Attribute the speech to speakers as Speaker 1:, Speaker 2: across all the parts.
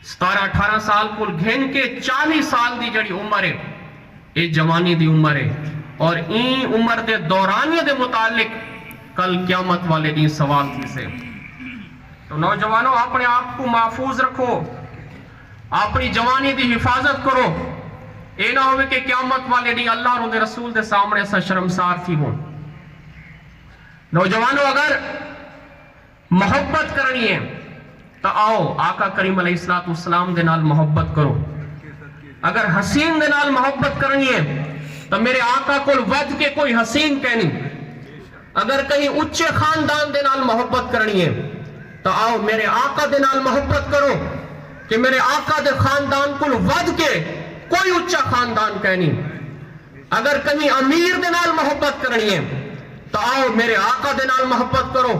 Speaker 1: 17-18 साल को घेन के 40 साल दी जड़ी उम्र है, ये जवानी दी उम्र है। और ई उम्र दे दौरानिये दे मुतालिक कल क़यामत वाले दिन सवाल थी से। तो नौजवानों, अपने आप को महफूज रखो, अपनी जवानी दी हिफाजत करो। ये ना हो कि क़यामत वाले दिन अल्लाह और उनके रसूल के सामने सा शर्मसार थी हो। नौजवानों, अगर मोहब्बत करनी है तो आओ आका करीम अलैहिस्सलाम दे नाल मोहब्बत करो। अगर हसीन दे नाल मोहब्बत करनी है तो मेरे आका को वध के कोई हसीन कहनी। अगर कहीं उच्चे खानदान दे नाल मोहब्बत करनी है तो आओ मेरे आका दे नाल मोहब्बत करो कि मेरे आका दे खानदान को वध के कोई उच्चा खानदान कहनी। अगर कहीं अमीर दे नाल मोहब्बत करनी है तो आओ मेरे आका दे नाल मोहब्बत करो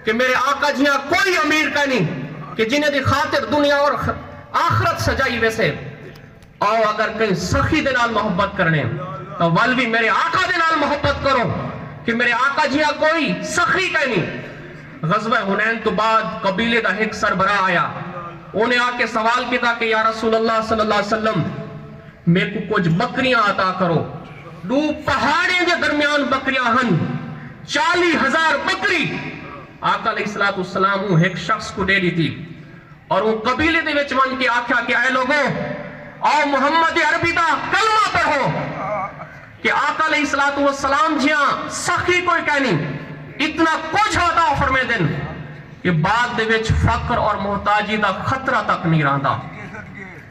Speaker 1: कि मेरे आका जिया कोई अमीर कहनी कि जिन्हें दी खातिर दुनिया और आखरत सजाई वैसे। आओ अगर कहीं सखी दे नाल मोहब्बत करने तो वल भी मेरे आका दे नाल मोहब्बत करो कि मेरे आका जिया कोई सखी कहनी। ग़ज़वा हुनैन तो बाद कबीले का एक सरबराह आया, उन्हें आके सवाल किया कि या रसूल अल्लाह सल्लल्लाहु अलैहि वसल्लम, मेरे को कुछ बकरियां अता करो। दो पहाड़े के दरमियान बकरियां हन, 40,000 बकरी आका अलैहिस्सलाम एक शख्स को दे दी थी। और वो कबीले दे विच मन के आख्या कि ऐ लोगों, आओ मोहम्मद अरबी का कलमा पढ़ो कि आका अलैहिस्सलाम जिया सखी कोई कहनी। इतना कुछ अता फरमे दिन कि बाद दे विच फक्र और मोहताजी का खतरा तक नहीं रहा।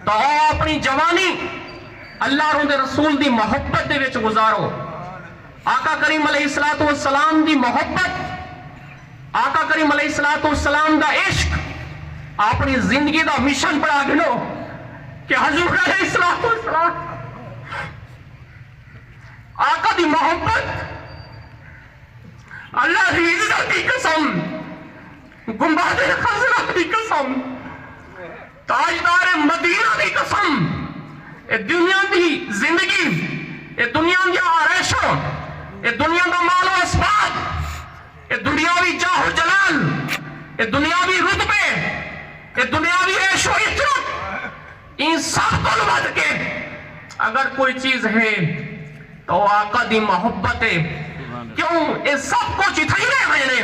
Speaker 1: तो आओ अपनी जवानी अल्लाह और उनके रसूल दी मोहब्बत दे विच गुजारो। आका करीम अलैहिस्सलाम दी मोहब्बत, आका करीम अलैहिस्सलाम दा इश्क अपनी जिंदगी दा मिशन बना गिनो कि हुजूर अलैहिस्सलाम आका दी मोहब्बत, अल्लाह की इज्जत की कसम, गुंबद खज़रा की कसम, ताजदार मदीना की कसम, ये दुनिया की जिंदगी, ये दुनिया की आरैशों, ये दुनिया का मालो असबाब, ये दुनियावी जाहो जलाल, ये दुनियावी रुतबे, ये दुनियावी ऐशो इज्जत, इन सब को बद के अगर कोई चीज है तो आका दी मोहब्बत है। क्यों ये सब कुछ इतने मैंने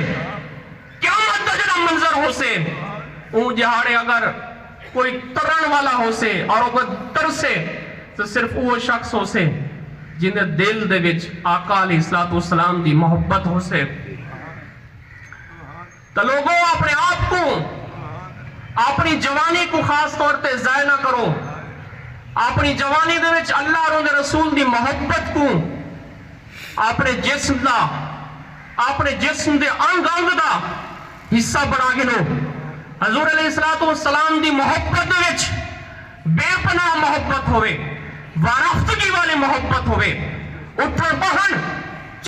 Speaker 1: क़यामत का जरा मंजर हो से ऊ जहाड़े अगर कोई तरन वाला हो से और अगर तरसे तो सिर्फ वो शख्स हो से जिन्हें दिल दे विच आका अलैहिस्सलाम दी मोहब्बत हो से। तो लोगों, अपने आप को, अपनी जवानी को खास तौर पे ज़ाया ना करो। अपनी जवानी दे विच अल्लाह और उनके रसूल दी मोहब्बत को अपने जिस्म दा, अपने जिस्म दे अंग अंग दा हिस्सा बना गिनो। हजूर अलैहिस्सलाम दी मोहब्बत दे विच बेपनाह मोहब्बत होवे, वारफ्तगी वाली मोहब्बत होवे, उठन बहन